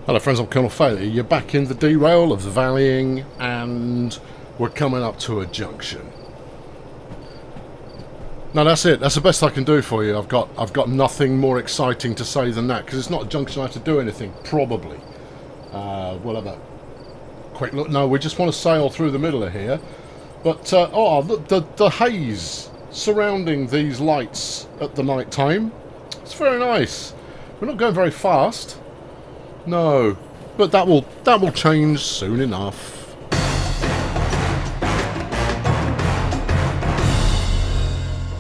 Hello friends, I'm Colonel Failure. You're back in the derail of the valleying and we're coming up to a junction. No, that's it. That's the best I can do for you. I've got nothing more exciting to say than that because it's not a junction I have to do anything, probably. We'll have a quick look. No, we just want to sail through the middle of here. But, the haze surrounding these lights at the night time, it's very nice. We're not going very fast. No, but that will change soon enough.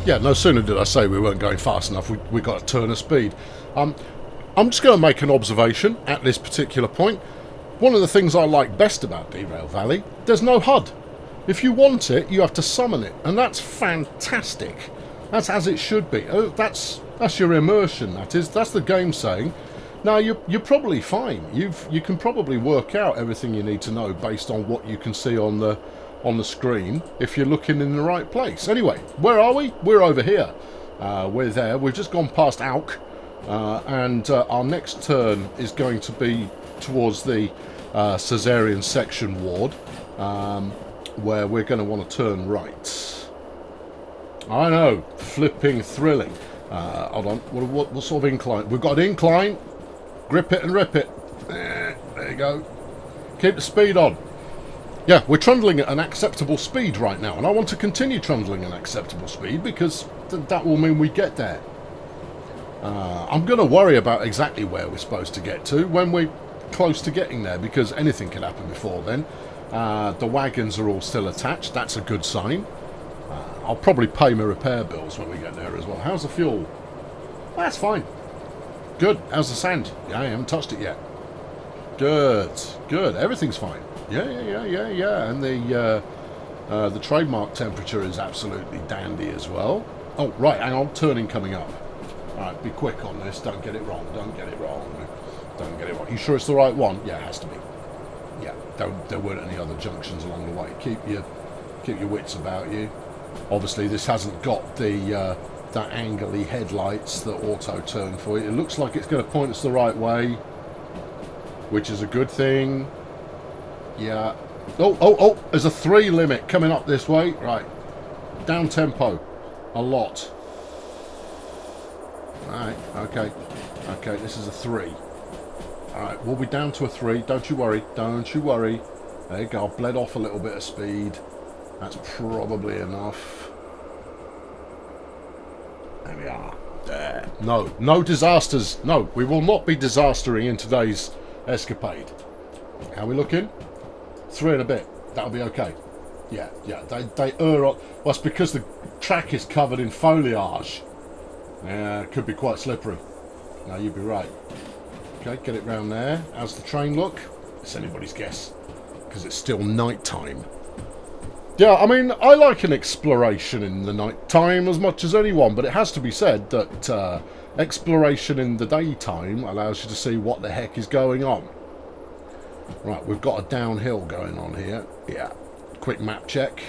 Yeah, no sooner did I say we weren't going fast enough, we got a turn of speed. I'm just going to make an observation at this particular point. One of the things I like best about Derail Valley, there's no HUD. If you want it, you have to summon it, and that's fantastic. That's as it should be. That's your immersion. That's the game saying. Now you're probably fine. You can probably work out everything you need to know based on what you can see on the screen if you're looking in the right place. Anyway, where are we? We're over here. We're there. We've just gone past Auk, and our next turn is going to be towards the Caesarean section ward, where we're going to want to turn right. I know, flipping thrilling. Hold on. What sort of incline? We've got an incline. Grip it and rip it. There you go. Keep the speed on. Yeah, we're trundling at an acceptable speed right now, and I want to continue trundling at an acceptable speed because that will mean we get there. I'm going to worry about exactly where we're supposed to get to when we're close to getting there, because anything can happen before then. The wagons are all still attached. That's a good sign. I'll probably pay my repair bills when we get there as well. How's the fuel? That's fine. Good. How's the sand? Yeah, I haven't touched it yet. Good. Good. Everything's fine. Yeah. And the trademark temperature is absolutely dandy as well. Oh, right. Hang on. Turning coming up. All right. Be quick on this. Don't get it wrong. Don't get it wrong. Don't get it wrong. You sure it's the right one? Yeah, it has to be. Yeah. There weren't any other junctions along the way. Keep your wits about you. Obviously, this hasn't got the that angly headlights that auto turn for you. It looks like it's going to point us the right way, which is a good thing. Yeah. Oh, there's a 3 limit coming up this way. Right. Down tempo. A lot. Alright, okay, this is a 3. Alright, we'll be down to a 3. Don't you worry. Don't you worry. There you go. I've bled off a little bit of speed. That's probably enough. There we are. There. No disasters. No, we will not be disastering in today's escapade. How are we looking? 3 and a bit. That'll be okay. Yeah. They err on... Well, it's because the track is covered in foliage. Yeah, it could be quite slippery. No, you'd be right. Okay, get it round there. How's the train look? It's anybody's guess, because it's still night time. Yeah, I mean, I like an exploration in the night time as much as anyone, but it has to be said that exploration in the daytime allows you to see what the heck is going on. Right, we've got a downhill going on here. Yeah, quick map check.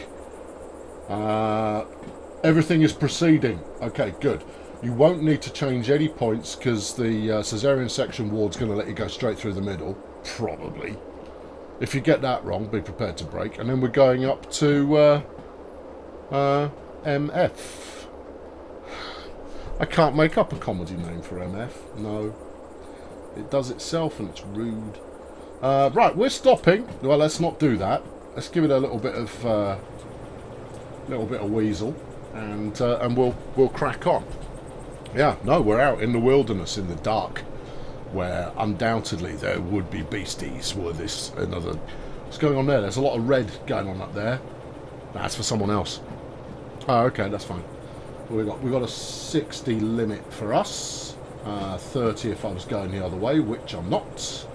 Everything is proceeding. Okay, good. You won't need to change any points because the Caesarean section ward's going to let you go straight through the middle, probably. If you get that wrong, be prepared to brake. And then we're going up to MF. I can't make up a comedy name for MF. No. It does itself and it's rude. Right, we're stopping. Well, let's not do that. Let's give it a little bit of weasel, and we'll crack on. Yeah, no, we're out in the wilderness in the dark, where undoubtedly there would be beasties were this another... What's going on there? There's a lot of red going on up there. That's for someone else. Oh, okay, that's fine. We've got a 60 limit for us. 30 if I was going the other way, which I'm not.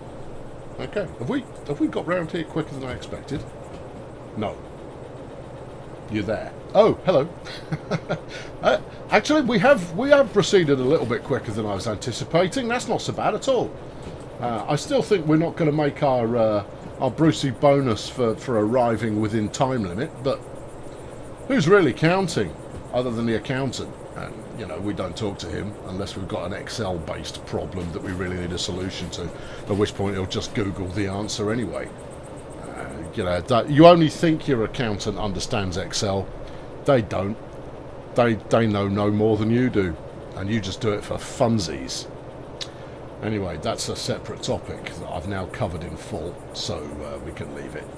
Okay, have we got round here quicker than I expected? No. You're there. Oh, hello. Actually, we have proceeded a little bit quicker than I was anticipating. That's not so bad at all. I still think we're not going to make our Brucey bonus for arriving within time limit, but who's really counting other than the accountant? And you know, we don't talk to him unless we've got an Excel-based problem that we really need a solution to, at which point he'll just Google the answer anyway. You know, you only think your accountant understands Excel. They don't. They know no more than you do, and you just do it for funsies. Anyway, that's a separate topic that I've now covered in full, so we can leave it.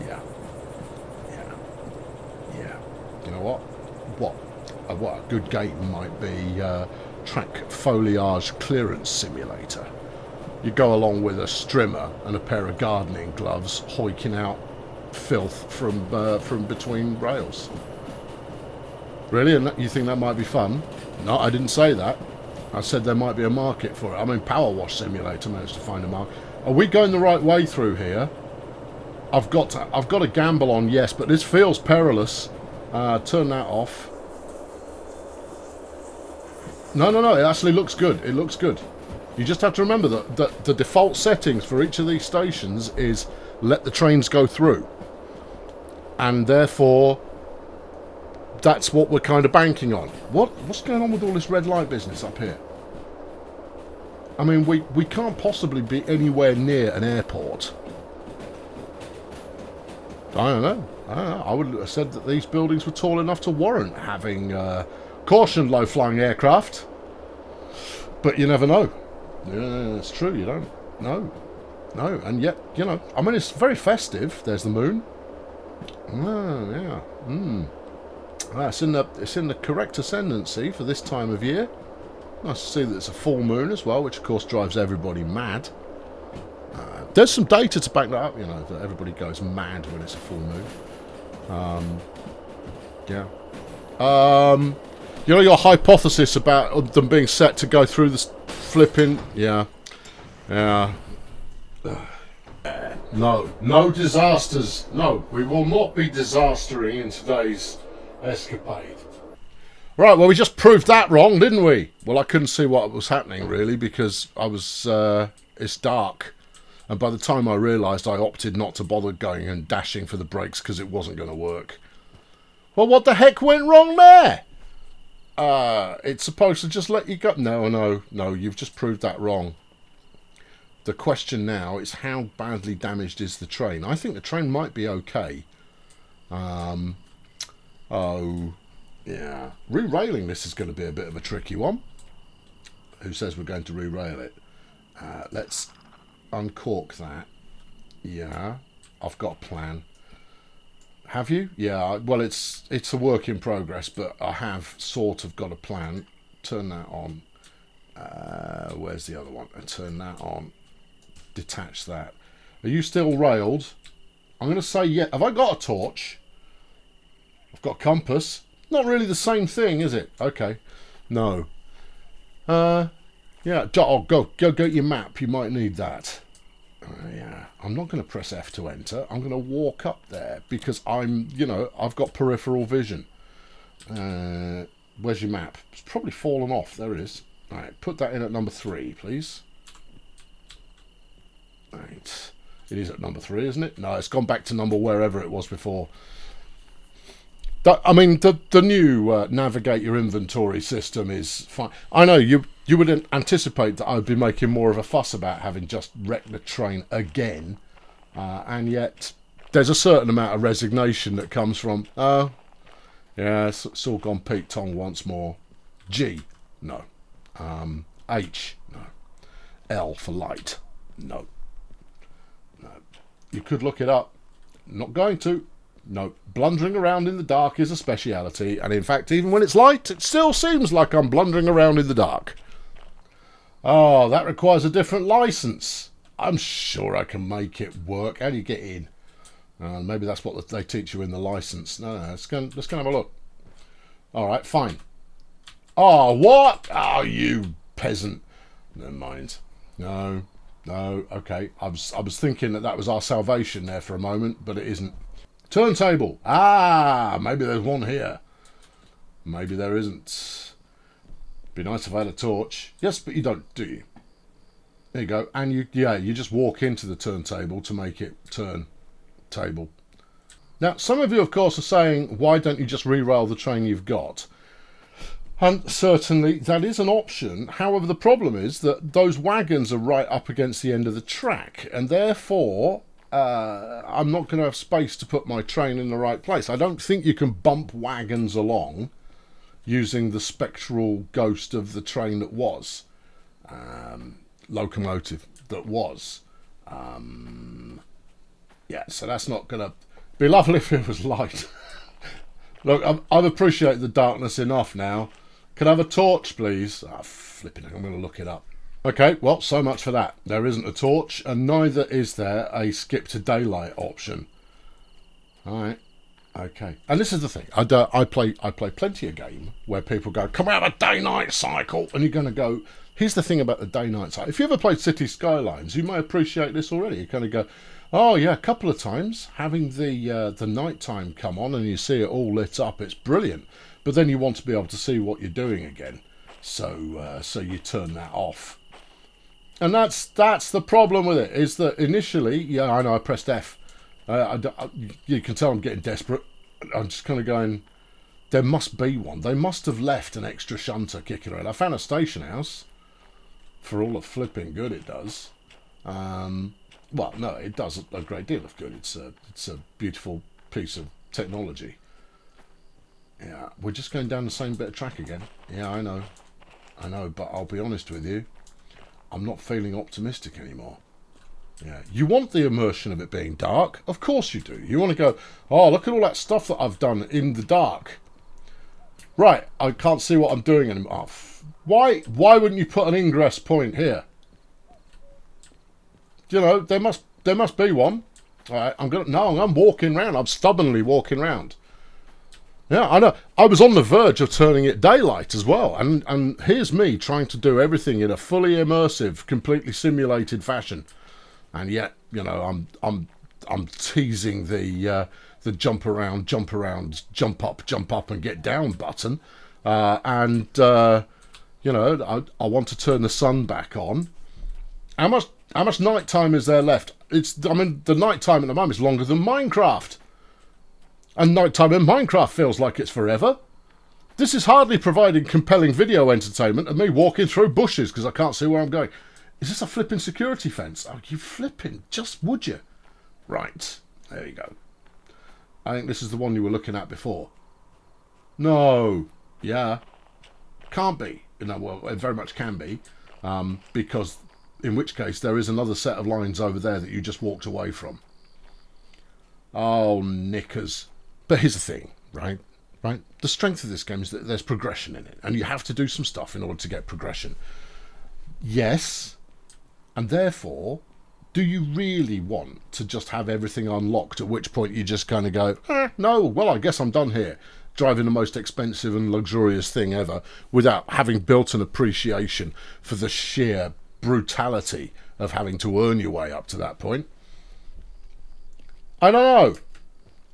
Yeah. You know what? What a good game might be track foliage clearance simulator. You go along with a strimmer and a pair of gardening gloves, hoiking out filth from between rails. Really? And you think that might be fun? No, I didn't say that. I said there might be a market for it. I mean, Power Wash Simulator managed to find a market. Are we going the right way through here? I've got to gamble on yes, but this feels perilous. Turn that off. No, it actually looks good. It looks good. You just have to remember that the default settings for each of these stations is let the trains go through. And therefore, that's what we're kind of banking on. What's going on with all this red light business up here? I mean, we can't possibly be anywhere near an airport. I don't know. I would have said that these buildings were tall enough to warrant having caution low-flying aircraft. But you never know. Yeah, it's true, you don't. No. And yet, you know, I mean, it's very festive. There's the moon. Oh, yeah. It's in the correct ascendancy for this time of year. Nice to see that it's a full moon as well, which of course drives everybody mad. There's some data to back that up, you know, that everybody goes mad when it's a full moon. Yeah. You know your hypothesis about them being set to go through this flipping... Yeah. No disasters. No, we will not be disastering in today's escapade. Right, well, we just proved that wrong, didn't we? Well, I couldn't see what was happening, really, because I was... it's dark. And by the time I realised, I opted not to bother going and dashing for the brakes because it wasn't going to work. Well, what the heck went wrong there? It's supposed to just let you go. No, you've just proved that wrong. The question now is how badly damaged is the train? I think the train might be okay. Oh, yeah. Re-railing this is going to be a bit of a tricky one. Who says we're going to re-rail it? Let's uncork that. Yeah, I've got a plan. Have you? Yeah, well, it's a work in progress, but I have sort of got a plan. Turn that on. Where's the other one? Turn that on. Detach that. Are you still railed? I'm going to say yeah. Have I got a torch? I've got a compass. Not really the same thing, is it? Okay. No. Yeah. Oh, go get your map. You might need that. Yeah. I'm not going to press F to enter. I'm going to walk up there because I've got peripheral vision. Where's your map? It's probably fallen off. There it is. All right. Put that in at number 3, please. Right. It is at number 3, isn't it? No, it's gone back to number wherever it was before. I mean, the new navigate your inventory system is fine. I know you would anticipate that I'd be making more of a fuss about having just wrecked the train again, and yet there's a certain amount of resignation that comes from, oh, yeah, it's all gone Pete Tong once more. G, no. H, no. L for light, no. You could look it up. Not going to. No, blundering around in the dark is a speciality, and in fact, even when it's light, it still seems like I'm blundering around in the dark. Oh, that requires a different license. I'm sure I can make it work. How do you get in? Maybe that's what they teach you in the license. No, let's go and have a look. All right, fine. Oh, what? Oh, you peasant. Never mind. No, okay. I was thinking that was our salvation there for a moment, but it isn't. Turntable. Ah, maybe there's one here. Maybe there isn't. Be nice if I had a torch. Yes, but you don't, do you? There you go. And you just walk into the turntable to make it turntable. Now, some of you, of course, are saying, why don't you just re-rail the train you've got? And certainly that is an option. However, the problem is that those wagons are right up against the end of the track, and therefore I'm not going to have space to put my train in the right place. I don't think you can bump wagons along using the spectral ghost of the train that was, locomotive that was. Yeah, so that's not going to be lovely if it was light. Look, I've appreciated the darkness enough now. Can I have a torch, please? Ah, flipping it, I'm going to look it up. Okay, well, so much for that. There isn't a torch, and neither is there a skip to daylight option. All right, okay. And this is the thing. I play plenty of game where people go, "Can we have a day-night cycle?" And you're going to go. Here's the thing about the day-night cycle. If you ever played City Skylines, you may appreciate this already. You kind of go, "Oh yeah, a couple of times having the nighttime come on and you see it all lit up. It's brilliant." But then you want to be able to see what you're doing again, so you turn that off. And that's the problem with it, is that initially, yeah, I know I pressed F. You can tell I'm getting desperate. I'm just kind of going, there must be one. They must have left an extra shunter kicking around. I found a station house, for all the flipping good it does. Well, no, it does a great deal of good. It's a beautiful piece of technology. Yeah, we're just going down the same bit of track again. Yeah, I know, but I'll be honest with you, I'm not feeling optimistic anymore. Yeah, you want the immersion of it being dark, of course you do. You want to go, oh, look at all that stuff that I've done in the dark. Right, I can't see what I'm doing anymore. Oh, why wouldn't you put an ingress point here? You know, there must be one. All right, I'm walking around. I'm stubbornly walking around. Yeah, I know. I was on the verge of turning it daylight as well, and here's me trying to do everything in a fully immersive, completely simulated fashion, and yet, you know, I'm teasing the jump around, jump up, and get down button, and you know, I want to turn the sun back on. How much nighttime is there left? The nighttime at the moment is longer than Minecraft. And nighttime in Minecraft feels like it's forever. This is hardly providing compelling video entertainment of me walking through bushes because I can't see where I'm going. Is this a flipping security fence? Oh, you flipping, just would you? Right, there you go. I think this is the one you were looking at before. No, yeah, can't be. No, well, it very much can be, because in which case there is another set of lines over there that you just walked away from. Oh, knickers. But here's the thing, right? The strength of this game is that there's progression in it, and you have to do some stuff in order to get progression. Yes, and therefore, do you really want to just have everything unlocked, at which point you just kind of go, no, well, I guess I'm done here, driving the most expensive and luxurious thing ever, without having built an appreciation for the sheer brutality of having to earn your way up to that point? I don't know.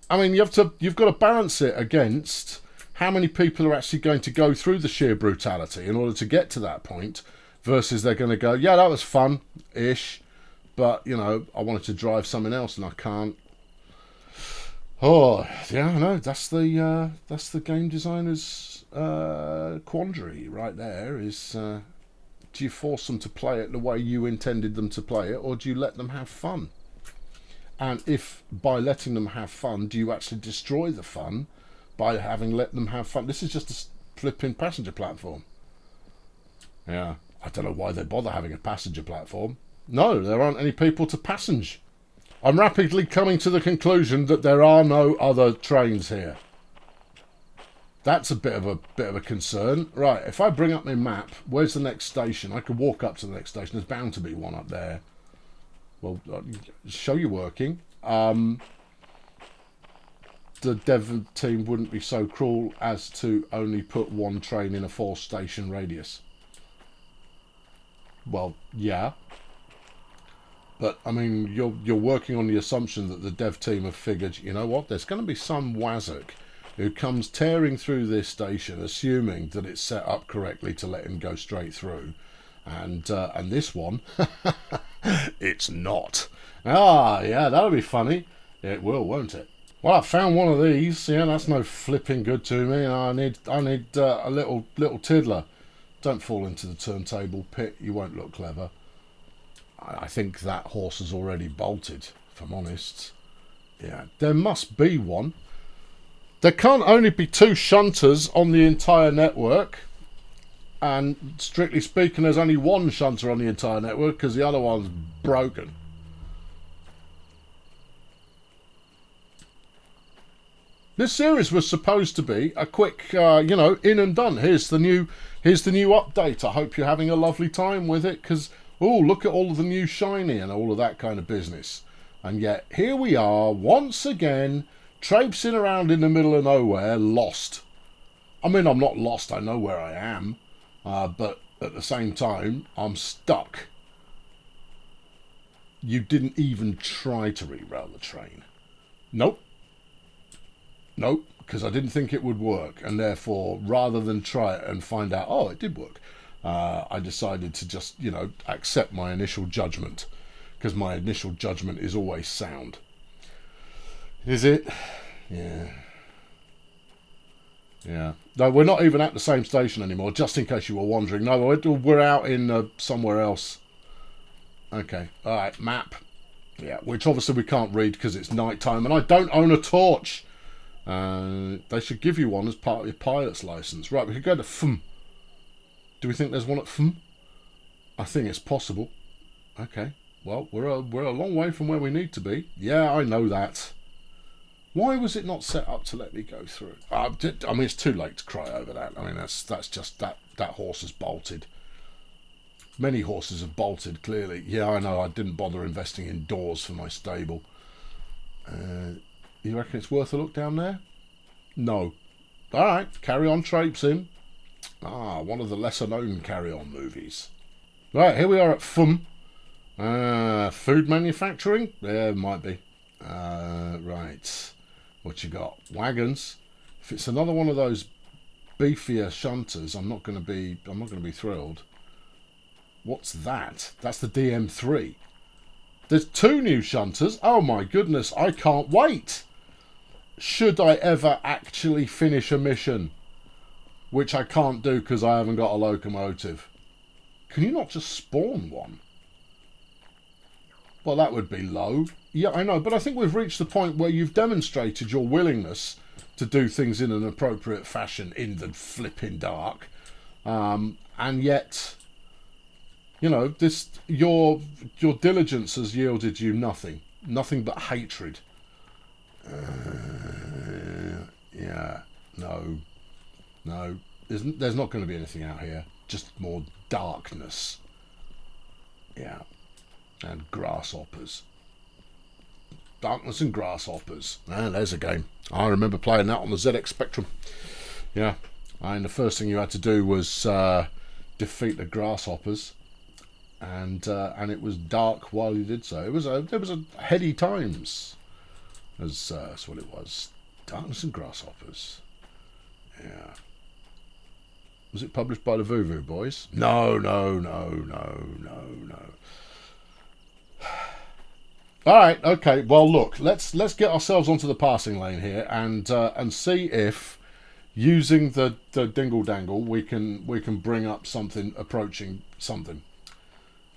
I mean, you've got to balance it against how many people are actually going to go through the sheer brutality in order to get to that point, versus they're going to go, yeah, that was fun-ish, but, you know, I wanted to drive something else and I can't. Oh, yeah, I know. That's the game designer's quandary right there. Is do you force them to play it the way you intended them to play it, or do you let them have fun? And if by letting them have fun, do you actually destroy the fun by having let them have fun? This is just a flipping passenger platform. Yeah, I don't know why they bother having a passenger platform. No, there aren't any people to passenge. I'm rapidly coming to the conclusion that there are no other trains here. That's a bit of a concern. Right, if I bring up my map, where's the next station? I could walk up to the next station. There's bound to be one up there. Well, show you working. The dev team wouldn't be so cruel as to only put one train in a 4-station radius. Well, yeah. But, I mean, you're working on the assumption that the dev team have figured, you know what, there's going to be some wazzock who comes tearing through this station, assuming that it's set up correctly to let him go straight through. And this one, it's not. Ah, yeah, that'll be funny. It will, won't it? Well, I found one of these. Yeah, that's no flipping good to me. I need a little tiddler. Don't fall into the turntable pit. You won't look clever. I think that horse has already bolted, if I'm honest. Yeah, there must be one. There can't only be 2 shunters on the entire network. And strictly speaking, there's only 1 shunter on the entire network because the other one's broken. This series was supposed to be a quick, you know, in and done. Here's the new update. I hope you're having a lovely time with it because, oh, look at all of the new shiny and all of that kind of business. And yet, here we are, once again, traipsing around in the middle of nowhere, lost. I mean, I'm not lost, I know where I am. But at the same time, I'm stuck. You didn't even try to rerail the train. Nope. Nope, because I didn't think it would work. And therefore, rather than try it and find out, oh, it did work, I decided to just, you know, accept my initial judgment. Because my initial judgment is always sound. Is it? Yeah. Yeah. No, we're not even at the same station anymore, just in case you were wondering. No, we're out in somewhere else. Okay. All right, map. Yeah, which obviously we can't read because it's night time, and I don't own a torch. They should give you one as part of your pilot's license. Right, we could go to FM. Do we think there's one at FM? I think it's possible. Okay. Well, we're a long way from where we need to be. Yeah, I know that. Why was it not set up to let me go through? I mean, it's too late to cry over that. I mean, that's just that horse has bolted. Many horses have bolted, clearly. Yeah, I know. I didn't bother investing in doors for my stable. You reckon it's worth a look down there? No. All right, carry on traipsing. One of the lesser-known carry-on movies. Right, here we are at FUM. Food manufacturing? Yeah, it might be. Right. What you got? Wagons. If it's another one of those beefier shunters, I'm not going to be thrilled. What's that? That's the DM3. There's 2 new shunters. Oh my goodness, I can't wait. Should I ever actually finish a mission, which I can't do because I haven't got a locomotive. Can you not just spawn one? Well, that would be low. Yeah, I know, but I think we've reached the point where you've demonstrated your willingness to do things in an appropriate fashion in the flipping dark. And yet, you know, this your diligence has yielded you nothing. Nothing but hatred. Yeah, no. There's not going to be anything out here. Just more darkness. Yeah. And grasshoppers. Darkness and grasshoppers. There's a game. I remember playing that on the ZX Spectrum. Yeah. And the first thing you had to do was defeat the grasshoppers. And it was dark while you did so. It was a heady times. That's what it was. Darkness and grasshoppers. Yeah. Was it published by the Voo Boys? No. All right, okay. Well, look, let's get ourselves onto the passing lane here and see if using the dingle dangle we can bring up something approaching something.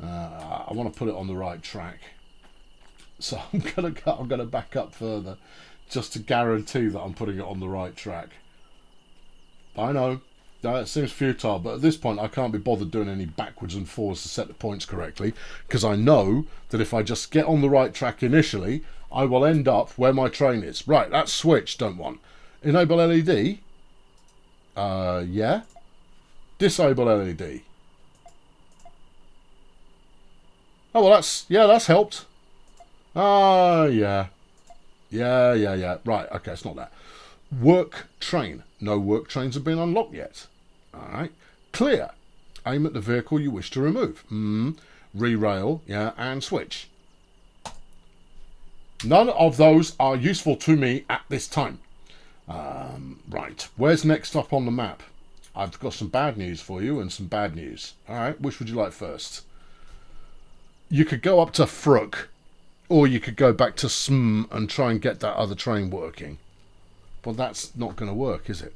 I want to put it on the right track, so I'm gonna back up further just to guarantee that I'm putting it on the right track. I know. It seems futile, but at this point I can't be bothered doing any backwards and forwards to set the points correctly, because I know that if I just get on the right track initially, I will end up where my train is. Right, that's switch, don't want. Enable LED. Yeah. Disable LED. Oh, well, that's helped. Yeah. Right, okay, it's not that. Work train. No work trains have been unlocked yet. Alright. Clear. Aim at the vehicle you wish to remove. Rerail, yeah, and switch. None of those are useful to me at this time. Right. Where's next up on the map? I've got some bad news for you and some bad news. Alright, which would you like first? You could go up to Fruk. Or you could go back to SM and try and get that other train working. But that's not going to work, is it?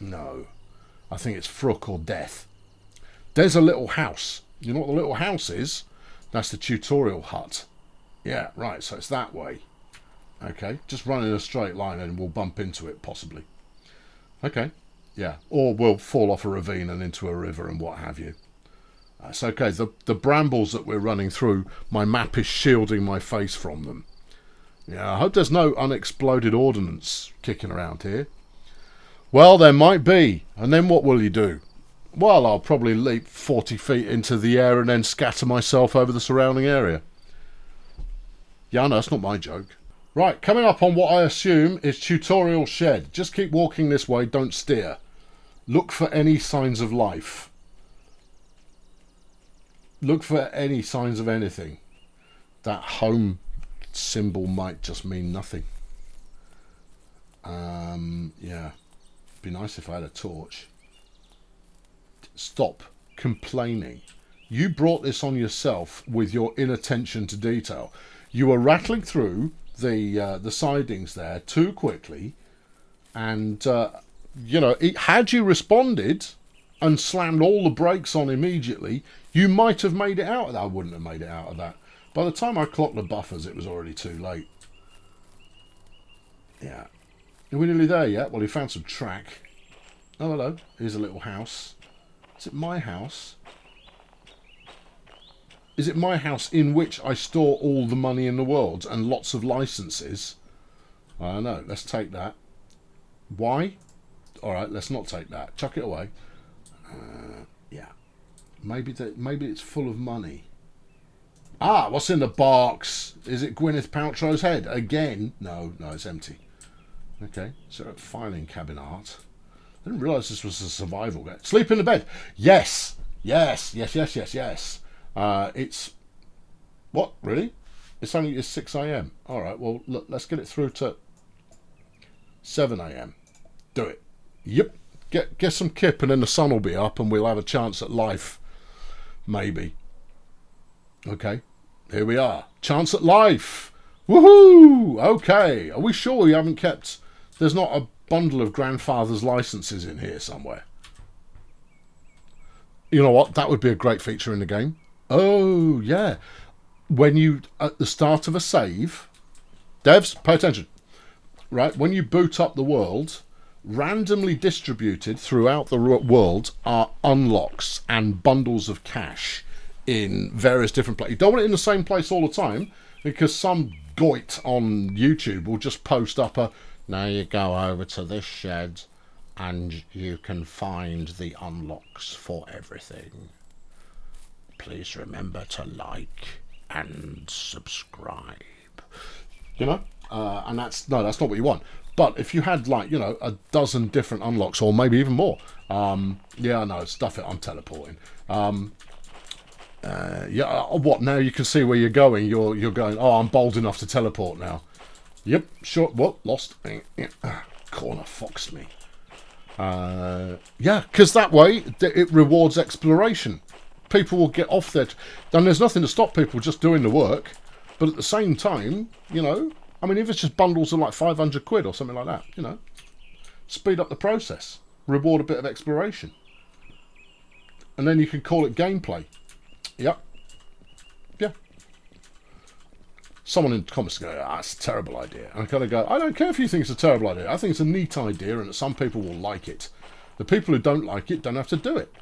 No. I think it's Frook or death. There's a little house. You know what the little house is? That's the tutorial hut. Yeah, right, so it's that way. Okay, just run in a straight line and we'll bump into it, possibly. Okay, yeah. Or we'll fall off a ravine and into a river and what have you. It's okay. The brambles that we're running through, my map is shielding my face from them. Yeah, I hope there's no unexploded ordnance kicking around here. Well, there might be. And then what will you do? Well, I'll probably leap 40 feet into the air and then scatter myself over the surrounding area. Yeah, no, that's not my joke. Right, coming up on what I assume is tutorial shed. Just keep walking this way, don't steer. Look for any signs of life. Look for any signs of anything. That home symbol might just mean nothing. Yeah. Be nice if I had a torch. Stop complaining. You brought this on yourself with your inattention to detail. You were rattling through the sidings there too quickly, and you know, had you responded and slammed all the brakes on immediately, you might have made it out of that. I wouldn't have made it out of that. By the time I clocked the buffers, it was already too late. Yeah. Are we nearly there yet? Well, he found some track. Oh, hello. Here's a little house. Is it my house? Is it my house in which I store all the money in the world and lots of licenses? I don't know. Let's take that. Why? Alright, let's not take that. Chuck it away. Yeah. Maybe it's full of money. Ah, what's in the box? Is it Gwyneth Paltrow's head? Again? No, it's empty. Okay, so filing cabinet. I didn't realise this was a survival game. Sleep in the bed. Yes. It's... What? Really? It's 6 a.m. Alright, well, look, let's get it through to 7 a.m. Do it. Yep. Get some kip and then the sun will be up and we'll have a chance at life. Maybe. Okay. Here we are. Chance at life. Woohoo! Okay. Are we sure we haven't kept... There's not a bundle of grandfather's licenses in here somewhere. You know what? That would be a great feature in the game. Oh, yeah. When you... At the start of a save... Devs, pay attention. Right? When you boot up the world... Randomly distributed throughout the world are unlocks and bundles of cash in various different places. You don't want it in the same place all the time because some goit on YouTube will just post up a, now you go over to this shed and you can find the unlocks for everything. Please remember to like and subscribe. You know? And that's not what you want. But if you had, like, you know, a dozen different unlocks, or maybe even more, yeah, no, stuff it, I'm teleporting. Yeah, what, now you can see where you're going, you're going, oh, I'm bold enough to teleport now. Yep, sure, what, lost, corner foxed me. Yeah, because that way, it rewards exploration. People will get off there, and there's nothing to stop people just doing the work, but at the same time, you know, I mean, if it's just bundles of like 500 quid or something like that, you know, speed up the process, reward a bit of exploration. And then you can call it gameplay. Yep. Yeah. Someone in the comments go, ah, that's a terrible idea. And I kind of go, I don't care if you think it's a terrible idea. I think it's a neat idea and that some people will like it. The people who don't like it don't have to do it.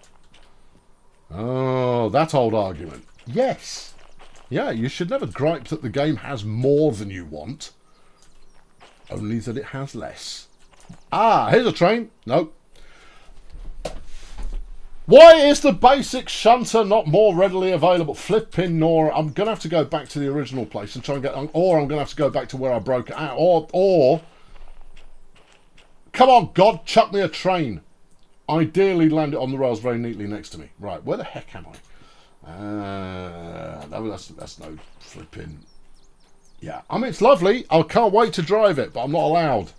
Oh, that old argument. Yes. Yeah, you should never gripe that the game has more than you want. Only that it has less. Ah, here's a train. Nope. Why is the basic shunter not more readily available? Flipping Nora. I'm going to have to go back to the original place and try and get... Or I'm going to have to go back to where I broke it out. Or... Come on, God, chuck me a train. Ideally land it on the rails very neatly next to me. Right, where the heck am I? That's no flipping... Yeah, I mean, it's lovely. I can't wait to drive it, but I'm not allowed.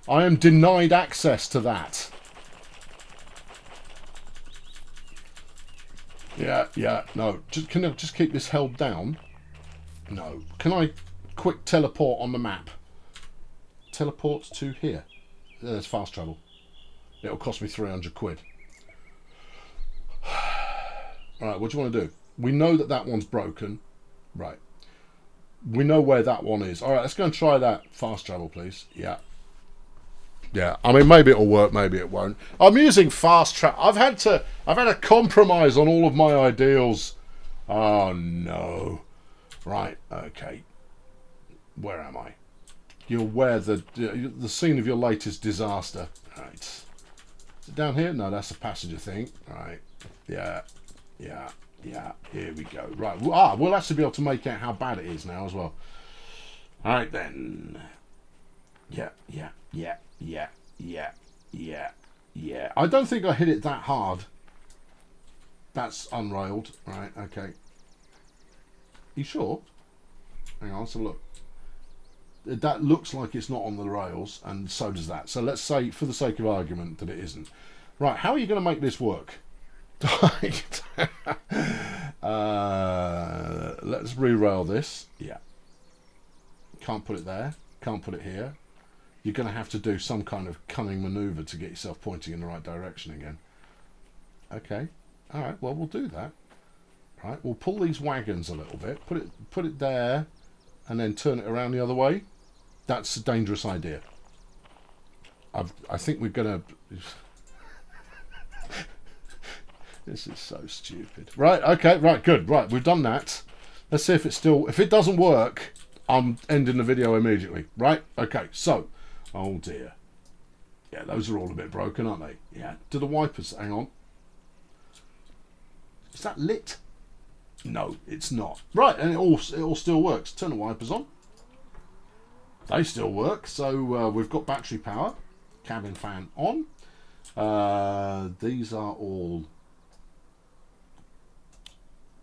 I am denied access to that. Yeah, no. Can I just keep this held down? No. Can I quick teleport on the map? Teleport to here. There's fast travel. It'll cost me 300 quid. Alright, what do you want to do? We know that that one's broken. Right. We know where that one is. Alright, let's go and try that. Fast travel, please. Yeah. Yeah, I mean, maybe it'll work, maybe it won't. I'm using fast travel. I've had a compromise on all of my ideals. Oh, no. Right, okay. Where am I? You're where the scene of your latest disaster. Right. Is it down here? No, that's a passenger thing. Right. Yeah. Yeah. Yeah. Here we go. Right. We'll actually be able to make out how bad it is now as well. Alright then. Yeah. Yeah. Yeah. Yeah. Yeah. Yeah. Yeah. I don't think I hit it that hard. That's unrailed. Right. Okay. You sure? Hang on, let's have a look. That looks like it's not on the rails, and so does that. So let's say, for the sake of argument, that it isn't. Right, how are you going to make this work? Let's re-rail this. Yeah. Can't put it there. Can't put it here. You're going to have to do some kind of cunning manoeuvre to get yourself pointing in the right direction again. Okay. All right, well, we'll do that. Right, we'll pull these wagons a little bit. Put it there, and then turn it around the other way. That's a dangerous idea. I think we're gonna. This is so stupid. Right. Okay. Right. Good. Right. We've done that. Let's see if it still. If it doesn't work, I'm ending the video immediately. Right. Okay. So. Oh dear. Yeah, those are all a bit broken, aren't they? Yeah. Do the wipers? Hang on. Is that lit? No, it's not. Right, and it all still works. Turn the wipers on. They still work. So we've got battery power. Cabin fan on. These are all.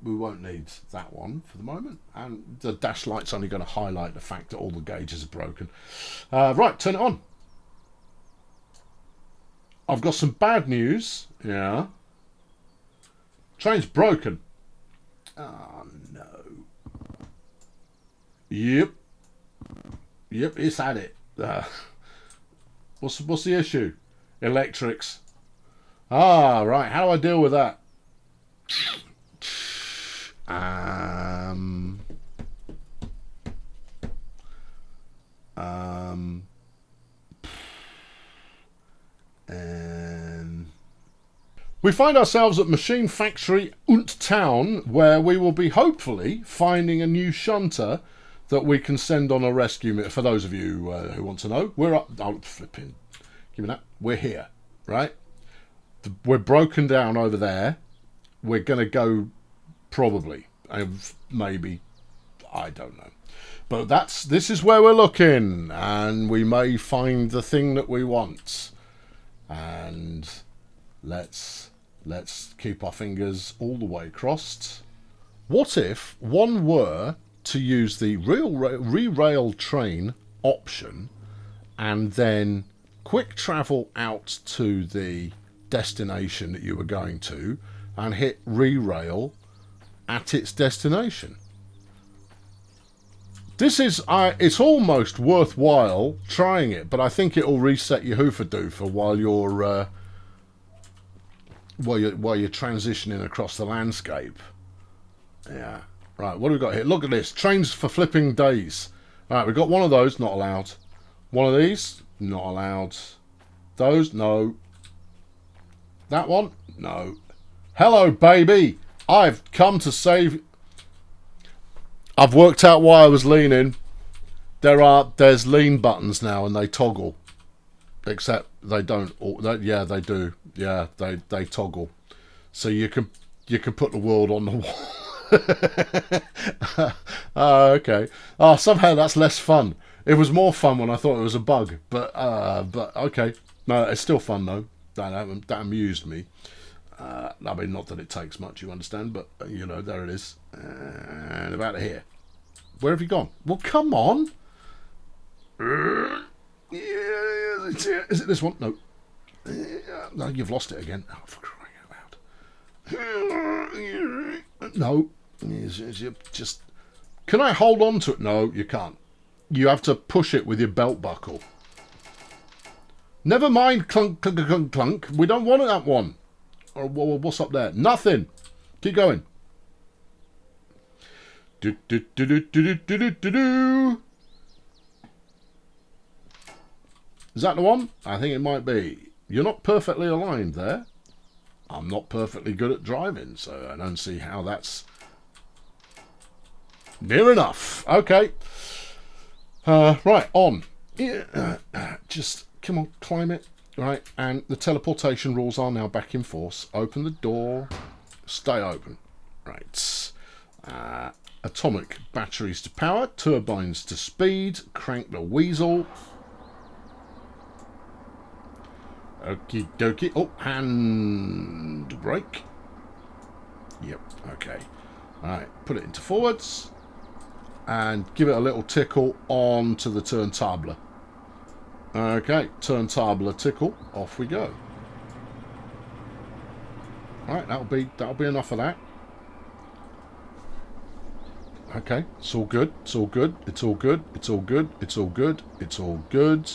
We won't need that one for the moment. And the dash light's only going to highlight the fact that all the gauges are broken. Right, turn it on. I've got some bad news. Yeah. Train's broken. Oh no. Yep. Yep, it's had it. What's the issue? Electrics. Ah, right. How do I deal with that? And we find ourselves at Machine Factory und Town, where we will be hopefully finding a new shunter that we can send on a rescue mission. For those of you who want to know, we're up. Oh, flipping. Give me that. We're here, right? We're broken down over there. We're going to go probably, maybe, I don't know. But this is where we're looking, and we may find the thing that we want. And let's keep our fingers all the way crossed. What if one were to use the Rerail train option and then quick travel out to the destination that you were going to and hit Rerail at its destination? This is, it's almost worthwhile trying it, but I think it'll reset your hoofer doofer while you're transitioning across the landscape. Yeah. Right, what have we got here? Look at this. Trains for flipping days. Alright, we've got one of those, not allowed. One of these, not allowed. Those, no. That one, no. Hello, baby. I've come to save. I've worked out why I was leaning. There's lean buttons now, and they toggle. Except they don't. Yeah, they do. Yeah, they toggle. So you can put the world on the wall. Oh, okay. Oh, somehow that's less fun. It was more fun when I thought it was a bug. But okay. No, it's still fun though. That amused me. I mean, not that it takes much, you understand, but you know, there it is. And about here. Where have you gone? Well, come on. Is it this one? No. No, you've lost it again. Oh, for crying out loud. No. Just Can I hold on to it? No, you can't. You have to push it with your belt buckle. Never mind, clunk, clunk, clunk, clunk. We don't want that one. Or what's up there? Nothing. Keep going. Do, do, do, do, do, do, do, do, do. Is that the one? I think it might be. You're not perfectly aligned there. I'm not perfectly good at driving, so I don't see how that's near enough. Okay. Right, on. Just, come on, climb it. Right, and the teleportation rules are now back in force. Open the door. Stay open. Right. Atomic batteries to power. Turbines to speed. Crank the weasel. Okie dokie. Oh, hand brake. Yep, okay. Alright, put it into forwards. And give it a little tickle onto the turntable. Okay, turntable tickle. Off we go. Alright, that'll be enough of that. Okay, it's all good. It's all good. It's all good. It's all good. It's all good. It's all good.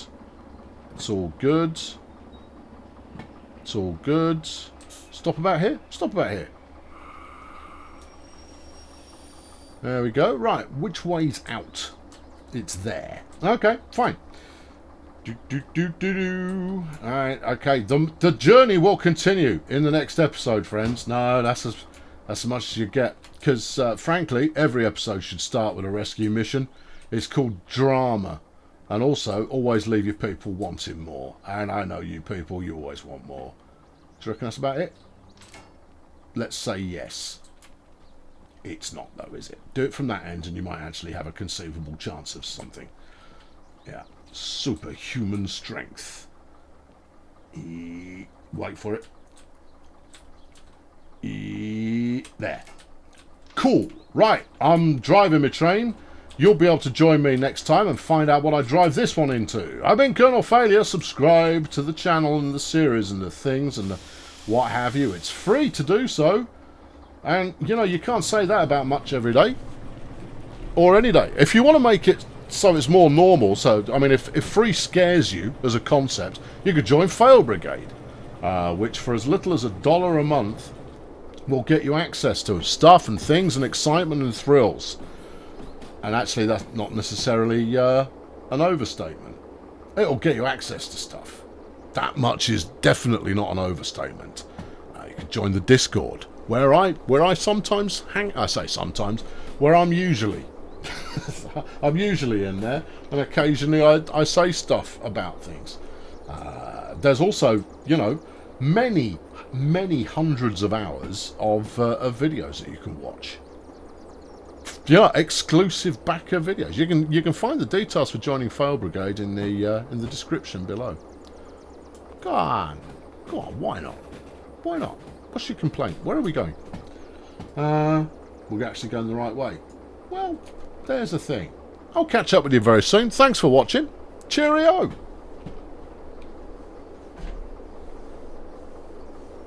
It's all good. It's all good. Stop about here. Stop about here. There we go. Right, which way's out? It's there. Okay, fine. Alright, okay. The journey will continue in the next episode, friends. No, that's as much as you get. Because, frankly, every episode should start with a rescue mission. It's called drama. And also, always leave your people wanting more. And I know you people, you always want more. Do you reckon that's about it? Let's say yes. It's not, though, is it? Do it from that end and you might actually have a conceivable chance of something. Yeah. Superhuman strength. Wait for it. There. Cool. Right. I'm driving my train. You'll be able to join me next time and find out what I drive this one into. I've been Colonel Failure. Subscribe to the channel and the series and the things and the what have you. It's free to do so. And, you know, you can't say that about much every day. Or any day. If you want to make it so it's more normal, so, I mean, if free scares you as a concept, you could join Fail Brigade. Which, for as little as $1 a month, will get you access to stuff and things and excitement and thrills. And actually, that's not necessarily an overstatement. It'll get you access to stuff. That much is definitely not an overstatement. You can join the Discord, where I sometimes hang. I say sometimes, where I'm usually. I'm usually in there, and occasionally I say stuff about things. There's also, you know, many hundreds of hours of videos that you can watch. Yeah, exclusive backer videos. You can find the details for joining Fail Brigade in the description below. Go on, why not? Why not? What's your complaint? Where are we going? We're actually going the right way. Well, there's the thing. I'll catch up with you very soon. Thanks for watching. Cheerio.